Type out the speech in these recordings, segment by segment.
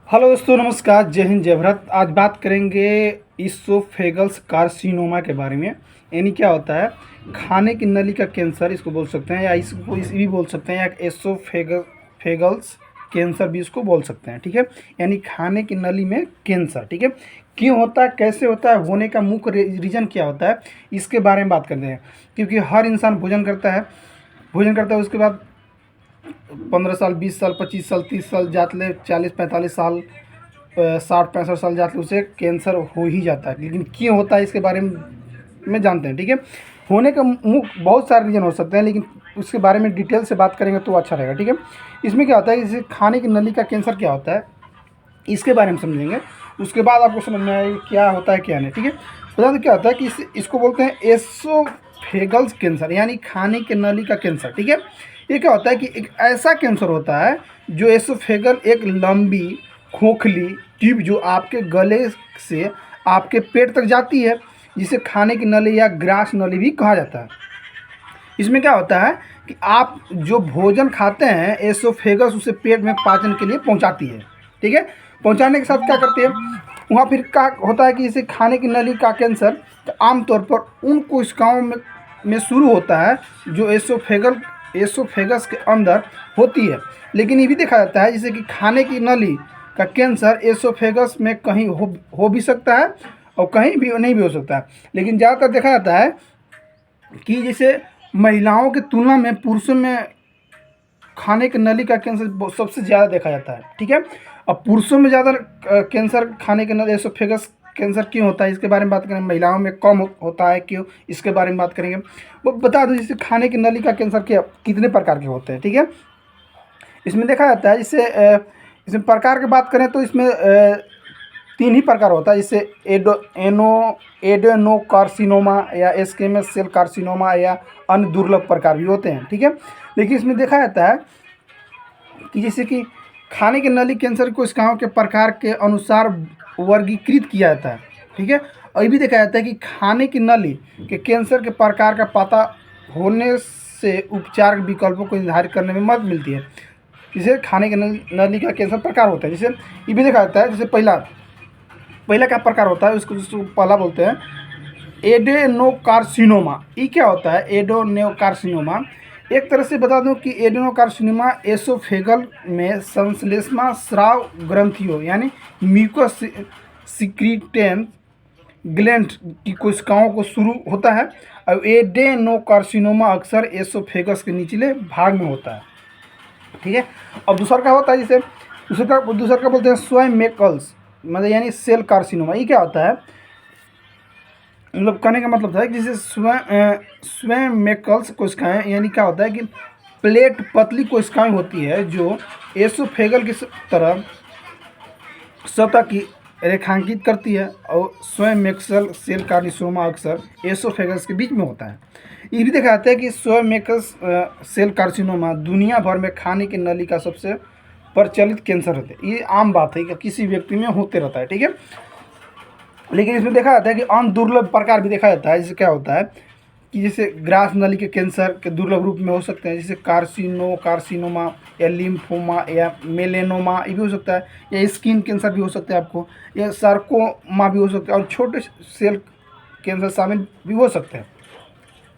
Hello दोस्तों, नमस्कार, जय हिंद, जय भारत। आज बात करेंगे इसोफेगस कार्सिनोमा के बारे में। यानी क्या होता है? खाने की नली का कैंसर इसको बोल सकते हैं, या इसको इस भी बोल सकते हैं, या एसोफेगल्स कैंसर भी इसको बोल सकते हैं। ठीक है, यानी खाने की नली में कैंसर। ठीक है, क्यों होता है, कैसे होता है, होने का मुख्य रीज़न क्या होता है, इसके बारे में बात करते हैं। क्योंकि हर इंसान भोजन करता है उसके बाद 15 साल, 20 साल, 25 साल, 30 साल जातले, 40-45 साल, 60-65 साल जातले उसे कैंसर हो ही जाता है। लेकिन क्यों होता है इसके बारे में जानते हैं। ठीक है, होने का बहुत सारे रीज़न हो सकते हैं, लेकिन उसके बारे में डिटेल से बात करेंगे तो अच्छा रहेगा। ठीक है, इसमें क्या होता है, जैसे खाने की नली का कैंसर क्या होता है, इसके बारे में समझेंगे। उसके बाद आपको समझ में आएगा क्या होता है क्या नहीं। ठीक है, बता दें क्या होता है कि इसको बोलते हैं एसोफेगल्स कैंसर, यानी खाने की नली का कैंसर। ठीक है, ये क्या होता है कि एक ऐसा कैंसर होता है जो एसोफेगल, एक लंबी खोखली ट्यूब जो आपके गले से आपके पेट तक जाती है, जिसे खाने की नली या ग्रास नली भी कहा जाता है। इसमें क्या होता है कि आप जो भोजन खाते हैं, एसोफेगस उसे पेट में पाचन के लिए पहुंचाती है। ठीक है, पहुंचाने के साथ क्या करती है, वहाँ फिर क्या होता है कि इसे खाने की नली का कैंसर तो आमतौर पर उन कोशिकाओं में शुरू होता है जो एसोफेगस के अंदर होती है। लेकिन ये भी देखा जाता है जैसे कि खाने की नली का कैंसर एसोफेगस में कहीं हो भी सकता है और कहीं भी नहीं भी हो सकता है। लेकिन ज़्यादातर देखा जाता है कि जैसे महिलाओं की तुलना में पुरुषों में खाने की नली का कैंसर सबसे ज़्यादा देखा जाता है। ठीक है, अब पुरुषों में ज़्यादा कैंसर खाने की नली एसोफेगस कैंसर क्यों होता है इसके बारे में बात करेंगे। महिलाओं में कम होता है क्यों, इसके बारे में बात करेंगे। वो बता दो जैसे खाने की नली का कैंसर क्या कितने प्रकार के होते हैं। ठीक है, इसमें देखा जाता है जैसे इसमें प्रकार की बात करें तो इसमें 3 ही प्रकार होता है, जैसे एडेनोकार्सिनोमा या स्क्वेमस सेल कार्सिनोमा या अन्य दुर्लभ प्रकार भी होते हैं। ठीक है, लेकिन इसमें देखा जाता है कि जैसे कि खाने की नली कैंसर कोशिकाओं के प्रकार के अनुसार वर्गीकृत किया जाता है। ठीक है, और ये भी देखा जाता है कि खाने की नली के कैंसर के प्रकार का पता होने से उपचार विकल्पों को निर्धारित करने में मदद मिलती है। जैसे खाने की नली का कैंसर प्रकार होता है, जैसे ये भी देखा जाता है, जैसे पहला क्या प्रकार होता है उसको पहला बोलते हैं एडेनोकार्सिनोमा। ये क्या होता है एडेनोकार्सिनोमा? एक तरह से बता दूं कि एडेनोकार्सिनोमा एसोफेगल में संश्लेषणा स्राव ग्रंथियों यानी म्यूकस सिक्रीटेंस ग्लैंड की कोशिकाओं को शुरू होता है। और एडेनोकार्सिनोमा अक्सर एसोफेगस के निचले भाग में होता है। ठीक है, अब दूसरा क्या होता है, जैसे दूसरा क्या बोलते हैं स्वयमेकल्स, मतलब यानी सेल कार्सिनोमा। ये क्या होता है, मतलब कहने का मतलब था कि जैसे स्वयमेकल्स कोशिकाएं, यानी क्या होता है कि प्लेट पतली कोशिकाएं होती है जो एसोफेगल की तरह सतह की रेखांकित करती है। और स्वयमेकल सेल कार्सिनोमा अक्सर एसोफेगस के बीच में होता है। ये भी देखा जाता है कि स्वयमेकस सेल कार्सिनोमा दुनिया भर में खाने की नली का सबसे प्रचलित कैंसर होता है। ये आम बात है कि किसी व्यक्ति में होते रहता है। ठीक है, लेकिन इसमें देखा जाता है कि अन्य दुर्लभ प्रकार भी देखा जाता है। जैसे क्या होता है कि जैसे ग्रास नली के कैंसर के दुर्लभ रूप में हो सकते हैं, जैसे कार्सिनोमा या लिम्फोमा या मेलेनोमा, ये भी हो सकता है, या स्किन कैंसर भी हो सकता है आपको, या सार्कोमा भी हो सकता है, और छोटे सेल कैंसर शामिल भी हो सकते हैं।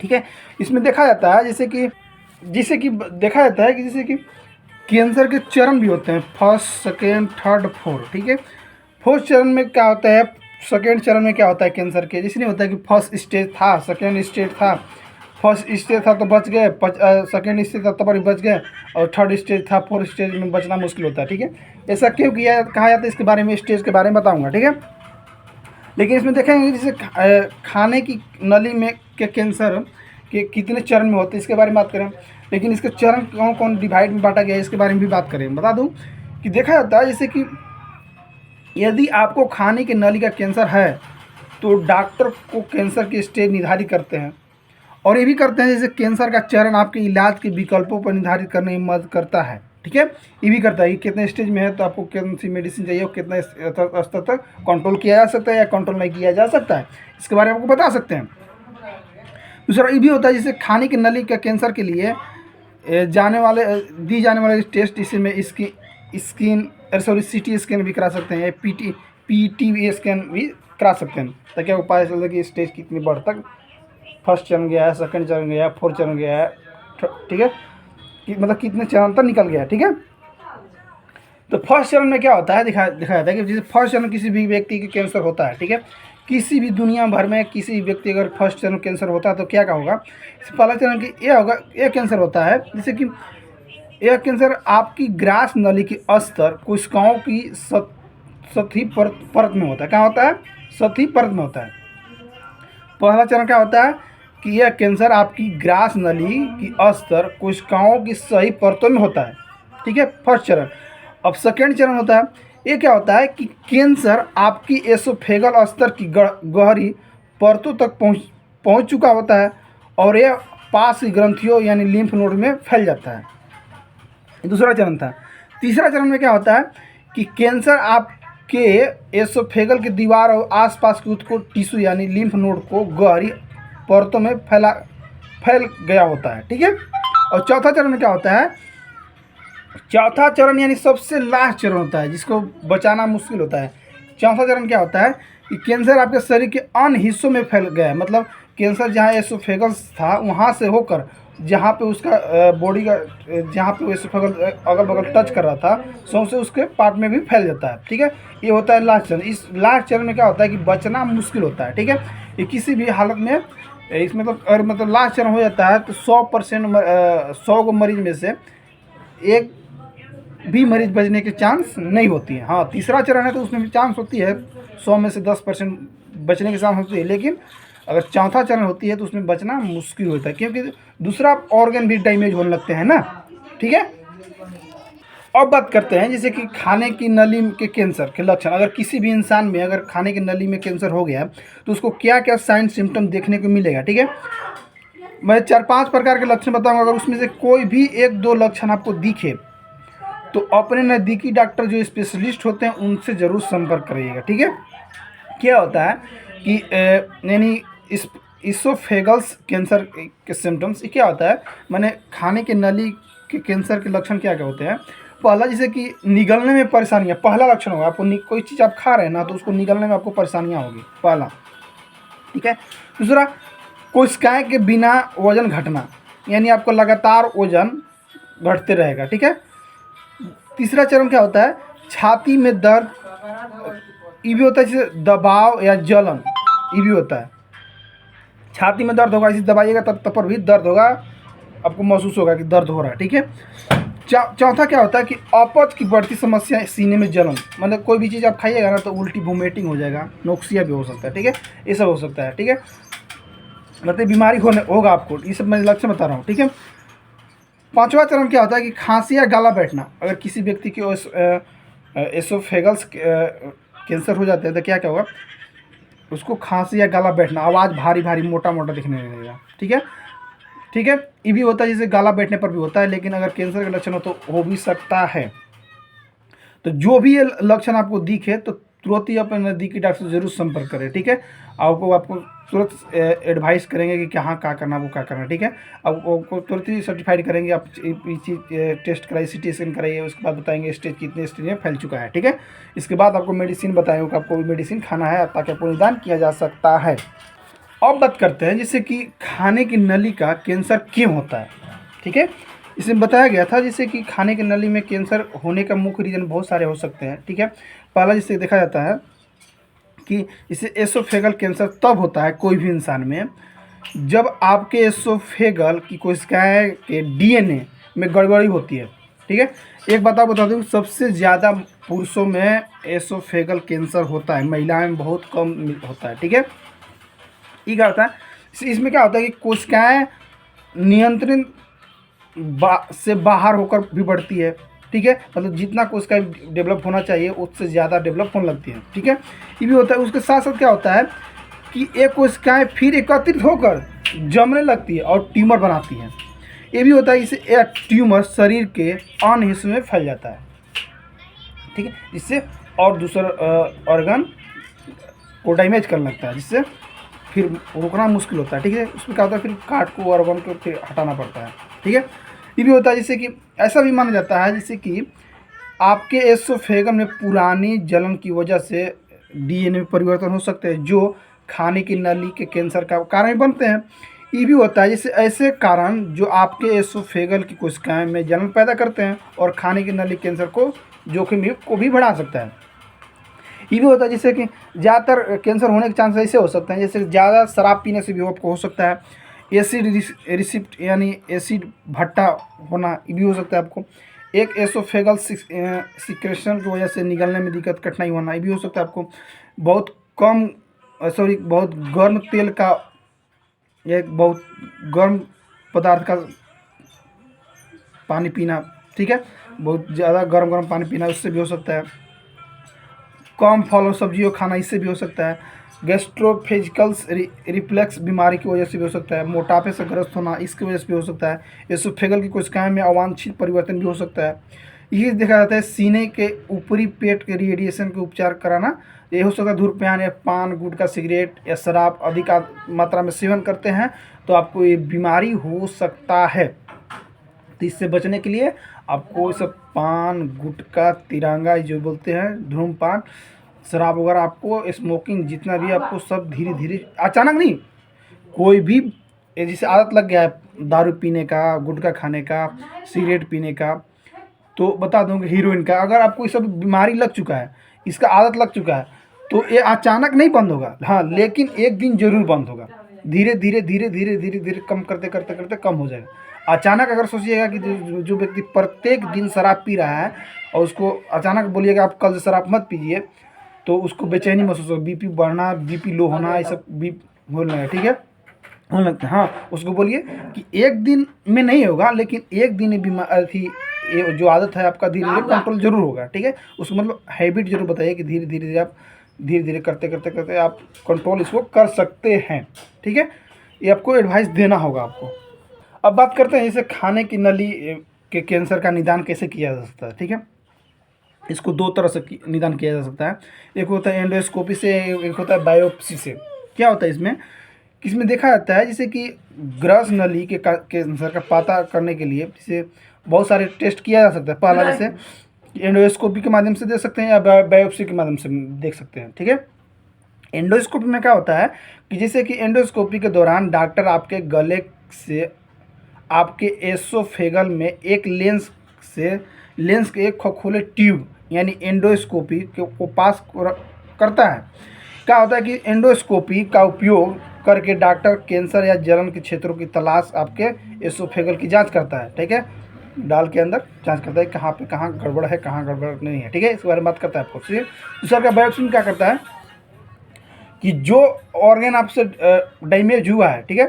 ठीक है, इसमें देखा जाता है जैसे कि देखा जाता है कि जैसे कि कैंसर के चरण भी होते हैं, फर्स्ट, सेकेंड, थर्ड, फोर्थ। ठीक है, फोर्थ चरण में क्या होता है, सेकेंड चरण में क्या होता है कैंसर के, जैसे नहीं होता है कि फर्स्ट स्टेज था, सेकेंड स्टेज था, फर्स्ट स्टेज था तो बच गए, सेकेंड स्टेज था तब बच गए, और थर्ड स्टेज था, फोर्थ स्टेज में बचना मुश्किल होता है। ठीक है, ऐसा क्यों किया कहा जाता है, इसके बारे में स्टेज के बारे में बताऊँगा। ठीक है, लेकिन इसमें देखेंगे जैसे खाने की नली में के कैंसर के कितने चरण में होते हैं इसके बारे में बात करें। लेकिन इसके चरण कौन कौन डिवाइड में बांटा गया है इसके बारे में भी बात करें। बता दूं कि देखा जाता है जैसे कि यदि आपको खाने की नली का कैंसर है तो डॉक्टर को कैंसर की स्टेज निर्धारित करते हैं, और ये भी करते हैं जैसे कैंसर का चरण आपके इलाज के विकल्पों पर निर्धारित करने में मदद करता है। ठीक है, ये भी करता है कि कितने स्टेज में है तो आपको कौन सी मेडिसिन चाहिए और कितने स्तर तक कंट्रोल किया जा सकता है या कंट्रोल नहीं किया जा सकता है, इसके बारे में आपको बता सकते हैं। दूसरा ये भी होता है जैसे खाने की नली का कैंसर के लिए दी जाने वाले टेस्ट, इसमें इसकी स्किन सॉरी CT स्कैन भी करा सकते हैं, PTA स्कैन भी करा सकते हैं, ताकि आपको पता चलता है कि स्टेज कितनी बढ़ तक फर्स्ट चरण गया है, सेकंड चरण गया है, फोर्थ चरण गया है, ठीक है, कि मतलब कितने चरण तक निकल गया है, ठीक है। तो फर्स्ट चरण में क्या होता है, दिखाया जाता है कि जैसे फर्स्ट चरण किसी भी व्यक्ति के कैंसर होता है, ठीक है, किसी भी दुनिया भर में किसी भी व्यक्ति अगर फर्स्ट चरण कैंसर होता है तो क्या होगा, पहला चरण की ये होगा, ये कैंसर होता है जैसे कि यह कैंसर आपकी ग्रास नली के अस्तर कोशिकाओं की सतही परत में होता है। क्या होता है? सतही परत में होता है। पहला चरण क्या होता है कि यह कैंसर आपकी ग्रास नली की अस्तर कोशिकाओं की सही परतों में होता है, ठीक है, फर्स्ट चरण। अब सेकेंड चरण होता है, ये क्या होता है कि कैंसर आपकी एसोफेगल स्तर की गहरी परतों तक पहुंच चुका होता है और यह पास की ग्रंथियों यानी लिम्फ नोड में फैल जाता है। दूसरा चरण था। तीसरा चरण में क्या होता है कि कैंसर आपके एसोफेगल की दीवार और आसपास के को टिश्यू यानी लिम्फ नोड को गहरी परतों में फैल गया होता है, ठीक है। और चौथा चरण में क्या होता है, चौथा चरण यानी सबसे लास्ट चरण होता है जिसको बचाना मुश्किल होता है। चौथा चरण क्या होता है कि कैंसर आपके शरीर के अन्य हिस्सों में फैल गया है, मतलब कैंसर जहाँ एसोफेगस था वहाँ से होकर जहाँ पे उसका बॉडी का जहाँ पे एसोफेगल अगल बगल टच कर रहा था सौंसे उसके पार्ट में भी फैल जाता है, ठीक है। ये होता है लास्ट चरण। इस लास्ट चरण में क्या होता है कि बचना मुश्किल होता है, ठीक है। ये किसी भी हालत में इसमें मतलब लास्ट चरण हो जाता है तो 100% 100 को मरीज में से एक भी मरीज बचने के चांस नहीं होती है। हाँ, तीसरा चरण है तो उसमें भी चांस होती है, 100 में से 10% बचने की चांस होती है, लेकिन अगर चौथा चरण होती है तो उसमें बचना मुश्किल होता है क्योंकि दूसरा ऑर्गन भी डैमेज होने लगते हैं ना, ठीक है। अब बात करते हैं जैसे कि खाने की नली के कैंसर के लक्षण। अगर किसी भी इंसान में अगर खाने की नली में कैंसर हो गया तो उसको क्या क्या साइन सिम्टम देखने को मिलेगा, ठीक है। मैं 4-5 प्रकार के लक्षण बताऊंगा। अगर उसमें से कोई भी 1-2 लक्षण आपको दिखे तो अपने नज़दीकी डॉक्टर जो स्पेशलिस्ट होते हैं उनसे ज़रूर संपर्क करिएगा, ठीक है। क्या होता है कि यानी इसोफेगल्स कैंसर के सिम्टम्स क्या होता है, माने खाने के नली के कैंसर के लक्षण क्या क्या होते हैं। पहला जैसे कि निगलने में परेशानियाँ, पहला लक्षण होगा। आपको कोई चीज़ आप खा रहे हैं ना तो उसको निगलने में आपको परेशानियाँ होगी, पहला, ठीक है। दूसरा, कोशिकाएं के बिना वजन घटना, यानी आपको लगातार वजन घटते रहेगा, ठीक है। तीसरा चरण क्या होता है, छाती में दर्द, ये भी होता है जैसे दबाव या जलन, ये भी होता है। छाती में दर्द होगा, इसे दबाइएगा तब पर भी दर्द होगा, आपको महसूस होगा कि दर्द हो रहा है, ठीक है। चौथा क्या होता है कि अपच की बढ़ती समस्या, सीने में जलन, मतलब कोई भी चीज़ आप खाइएगा ना तो उल्टी वोमिटिंग हो जाएगा, नोक्सिया भी हो सकता है, ठीक है, ये सब हो सकता है, ठीक है। मतलब बीमारी होगा आपको, ये सब मैं लक्षण बता रहा हूँ, ठीक है। पांचवा चरण क्या होता है कि खांसी या गला बैठना। अगर किसी व्यक्ति की एसोफेगल्स कैंसर हो जाता है तो क्या होगा, उसको खांसी या गला बैठना, आवाज़ भारी भारी मोटा मोटा दिखने लगेगा, ठीक है, ठीक है। ये भी होता है जैसे गला बैठने पर भी होता है, लेकिन अगर कैंसर का लक्षण हो तो हो भी सकता है। तो जो भी ये लक्षण आपको दिखे तो तुरंत ही अपने नज़दीकी डॉक्टर से जरूर संपर्क करें, ठीक है। आपको तुरंत एडवाइस करेंगे कि कहाँ क्या करना, वो क्या करना, ठीक है। अब आपको तुरंत ही सर्टिफाइड करेंगे, आप टेस्ट कराइए, CT स्कैन कराइए, उसके बाद बताएंगे स्टेज कितने स्टेज में फैल चुका है, ठीक है। इसके बाद आपको मेडिसिन बताएंगे कि आपको भी मेडिसिन खाना है ताकि आपको निदान किया जा सकता है। अब बात करते हैं जैसे कि खाने की नली का कैंसर क्यों होता है, ठीक है। इसमें बताया गया था जैसे कि खाने की नली में कैंसर होने का मुख्य रीज़न बहुत सारे हो सकते हैं, ठीक है। पहला जिससे देखा जाता है कि इसे एसोफेगल कैंसर तब होता है कोई भी इंसान में जब आपके एसोफेगल की कोशिकाएं के DNA में गड़बड़ी होती है, ठीक है। एक बात आप बता दूँ, सबसे ज़्यादा पुरुषों में एसोफेगल कैंसर होता है, महिलाओं में बहुत कम होता है, ठीक है। ये क्या होता है, इसमें क्या होता है कि कोशिकाएं नियंत्रण से बाहर होकर भी बढ़ती है, ठीक है। मतलब जितना कोशिकाएं डेवलप होना चाहिए उससे ज़्यादा डेवलप होने लगती है, ठीक है। ये भी होता है। उसके साथ साथ क्या होता है कि एक कोशिकाएं फिर एकत्रित होकर जमने लगती है और ट्यूमर बनाती है। ये भी होता है, इससे एक ट्यूमर शरीर के अन्य हिस्सों में फैल जाता है, ठीक है, जिससे और दूसरा ऑर्गन को डैमेज करने लगता है, जिससे फिर रोकना मुश्किल होता है, ठीक है। उसमें क्या होता है, फिर काट को ऑर्गन को फिर हटाना पड़ता है, ठीक है। ये भी होता है जैसे कि ऐसा भी माना जाता है जैसे कि आपके एसोफेगम में पुरानी जलन की वजह से डीएनए में परिवर्तन हो सकते हैं जो खाने की नली के कैंसर का कारण बनते हैं। ये भी होता है जैसे ऐसे कारण जो आपके एसोफेगल की कोशिकाएं में जलन पैदा करते हैं और खाने की नली कैंसर को जोखिम को भी बढ़ा सकता है। ये भी होता है जैसे कि ज़्यादातर कैंसर होने के चांस ऐसे हो सकते हैं जैसे ज़्यादा शराब पीने से भी आपको हो सकता है। एसिड रिसिप्ट यानी एसिड भट्टा होना ये भी हो सकता है आपको। एक एसोफेगल सिक्रेशन की वजह से निगलने में दिक्कत कठिनाई होना ये भी हो सकता है आपको। बहुत बहुत गर्म तेल का या बहुत गर्म पदार्थ का पानी पीना, ठीक है, बहुत ज़्यादा गर्म पानी पीना उससे भी हो सकता है। कम फल और सब्जियों खाना इससे भी हो सकता है। गैस्ट्रोफेजिकल्स रिफ्लक्स बीमारी की वजह से भी हो सकता है। मोटापे से ग्रस्त होना इसकी वजह से भी हो सकता है। एसोफेगल की कोशिकाएं में अवांछित परिवर्तन भी हो सकता है। ये देखा जाता है सीने के ऊपरी पेट के रेडिएशन के उपचार कराना। ये हो सकता है धूम्रपान या पान, गुटखा, सिगरेट या शराब अधिक मात्रा में सेवन करते हैं तो आपको ये बीमारी हो सकता है। तो इससे बचने के लिए आपको सब पान, गुटखा, तिरंगा जो बोलते हैं, धूम्रपान, शराब वगैरह, आपको स्मोकिंग जितना भी आपको सब धीरे धीरे, अचानक नहीं, कोई भी जैसे आदत लग गया है दारू पीने का, गुटखा खाने का, सिगरेट पीने का, तो बता दूँ कि हीरोइन का, अगर आपको ये सब बीमारी लग चुका है, इसका आदत लग चुका है तो ये अचानक नहीं बंद होगा, हाँ, लेकिन एक दिन जरूर बंद होगा। धीरे धीरे धीरे धीरे धीरे धीरे कम करते करते करते कम हो जाएगा। अचानक अगर सोचिएगा कि जो व्यक्ति प्रत्येक दिन शराब पी रहा है और उसको अचानक बोलिएगा आप कल से शराब मत पीजिए, तो उसको बेचैनी महसूस होगा, बीपी बढ़ना, बीपी लो होना, ये सब भी होने लगा, ठीक है, होने लगता है। हाँ, उसको बोलिए कि एक दिन में नहीं होगा, लेकिन एक दिन बीमारी थी, ये जो आदत है आपका धीरे धीरे कंट्रोल जरूर होगा, ठीक है। उसको मतलब हैबिट जरूर बताइए कि धीरे धीरे आप धीरे धीरे करते करते करते आप कंट्रोल इसको कर सकते हैं, ठीक है। ये आपको एडवाइस देना होगा आपको। अब बात करते हैं जैसे खाने की नली के कैंसर का निदान कैसे किया जा सकता है, ठीक है। इसको दो तरह से निदान किया जा सकता है। एक होता है एंडोस्कोपी से, एक होता है बायोप्सी से। क्या होता है इसमें देखा जाता है जैसे कि ग्रस नली के कैंसर का पता करने के लिए जैसे बहुत सारे टेस्ट किया जा सकता है। पहला जैसे एंडोस्कोपी के माध्यम से देख सकते हैं या बायोप्सी के माध्यम से देख सकते हैं, ठीक है। एंडोस्कोपी में क्या होता है कि जैसे कि एंडोस्कोपी के दौरान डॉक्टर आपके गले से आपके एसोफेगल में एक लेंस के एक खोखले ट्यूब यानी एंडोस्कोपी को पास करता है। क्या होता है कि एंडोस्कोपी का उपयोग करके डॉक्टर कैंसर या जलन के क्षेत्रों की तलाश आपके एसोफेगल की जांच करता है, ठीक है, डाल के अंदर जांच करता है कहाँ पे कहाँ गड़बड़ है, कहाँ गड़बड़ नहीं है, ठीक है, इसके बारे में बात करता है आपको। फिर दूसरा का बायोप्सी में क्या करता है कि जो ऑर्गन आपसे डैमेज हुआ है, ठीक है,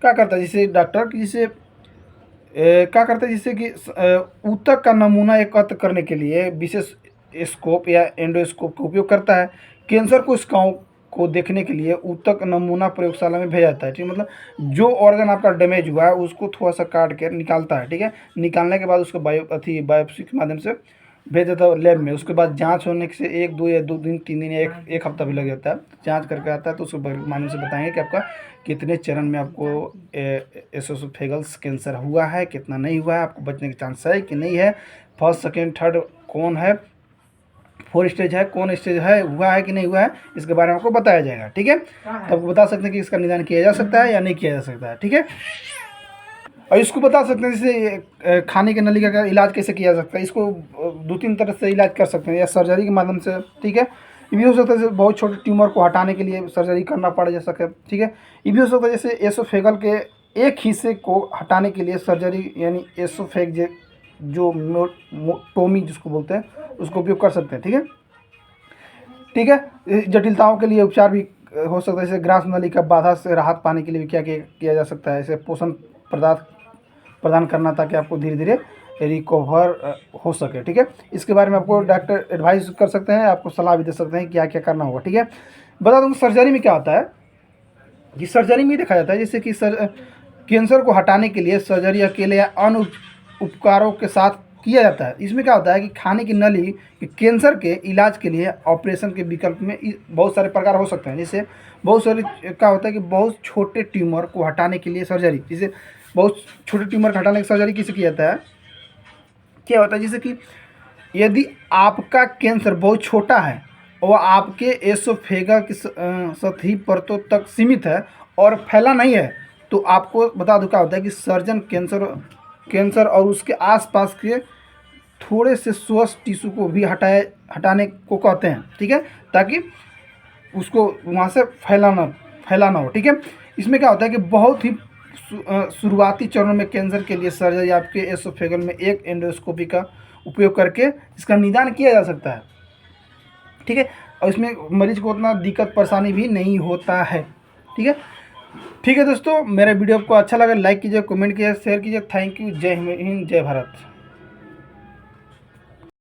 क्या करता है जैसे डॉक्टर जैसे क्या करता है जैसे कि ऊतक का नमूना एकत्र करने के लिए विशेष स्कोप या एंडोस्कोप का उपयोग करता है। कैंसर कोशिकाओं को देखने के लिए ऊतक नमूना प्रयोगशाला में भेजा जाता है, ठीक है, मतलब जो ऑर्गन आपका डैमेज हुआ है उसको थोड़ा सा काट के निकालता है, ठीक है। निकालने के बाद उसको बायोप्सी के माध्यम से भेज देता है लैब में। उसके बाद जांच होने से 1 या 2 दिन 3 दिन या एक हफ्ता भी लग जाता है। जांच करके आता है तो उसके माध्यम से बताएंगे कि आपका कितने चरण में आपको एसोफेगल्स कैंसर हुआ है, कितना नहीं हुआ है, आपको बचने के चांस है कि नहीं है, फर्स्ट सेकेंड थर्ड कौन है, 4 स्टेज है, कौन स्टेज है, हुआ है कि नहीं हुआ है, इसके बारे में आपको बताया जाएगा, ठीक है। तो आपको बता सकते हैं कि इसका निदान किया जा सकता है या नहीं किया जा सकता है, ठीक है। और इसको बता सकते हैं जैसे खाने की नली का इलाज कैसे किया जा सकता है। इसको 2-3 तरह से इलाज कर सकते हैं, या सर्जरी के माध्यम से, ठीक है। ये भी हो सकता है जैसे बहुत छोटे ट्यूमर को हटाने के लिए सर्जरी करना पड़ जा सके, ठीक है। ये भी हो सकता है जैसे एसोफेगल के एक हिस्से को हटाने के लिए सर्जरी यानी एसोफेग जो टोमी जिसको बोलते हैं उसको उपयोग कर सकते हैं, ठीक है, ठीक है। जटिलताओं के लिए उपचार भी हो सकता है जैसे ग्रास नली का बाधा से राहत पाने के लिए भी क्या किया जा सकता है, जैसे पोषण प्रदान करना ताकि आपको धीरे धीरे रिकवर हो सके, ठीक है। इसके बारे में आपको डॉक्टर एडवाइस कर सकते हैं, आपको सलाह भी दे सकते हैं क्या क्या करना होगा, ठीक है। बता दूँ सर्जरी में क्या होता है कि सर्जरी में देखा जाता है जैसे कि कैंसर को हटाने के लिए सर्जरी अकेले या अन्य उपचारों के साथ किया जाता है। इसमें क्या होता है कि खाने की नली के कैंसर के इलाज के लिए ऑपरेशन के विकल्प में बहुत सारे प्रकार हो सकते हैं। जैसे बहुत सारे क्या होता है कि बहुत छोटे ट्यूमर को हटाने के लिए सर्जरी, जैसे बहुत छोटे ट्यूमर को हटाने की सर्जरी किसे किया जाता है, क्या होता है जैसे कि यदि आपका कैंसर बहुत छोटा है और आपके एसोफेगा की सतही परतों तक सीमित है और फैला नहीं है, तो आपको बता दूं क्या होता है कि सर्जन कैंसर और उसके आसपास के थोड़े से स्वस्थ टिश्यू को भी हटाने को कहते हैं, ठीक है, ताकि उसको वहाँ से फैलाना हो, ठीक है। इसमें क्या होता है कि बहुत ही शुरुआती चरणों में कैंसर के लिए सर्जरी आपके एसोफेगल में एक एंडोस्कोपी का उपयोग करके इसका निदान किया जा सकता है, ठीक है। और इसमें मरीज को उतना दिक्कत परेशानी भी नहीं होता है, ठीक है। ठीक है दोस्तों, मेरा वीडियो आपको अच्छा लगा लाइक कीजिए, कमेंट कीजिए, शेयर कीजिए। Thank you. जय हिंद, जय भारत।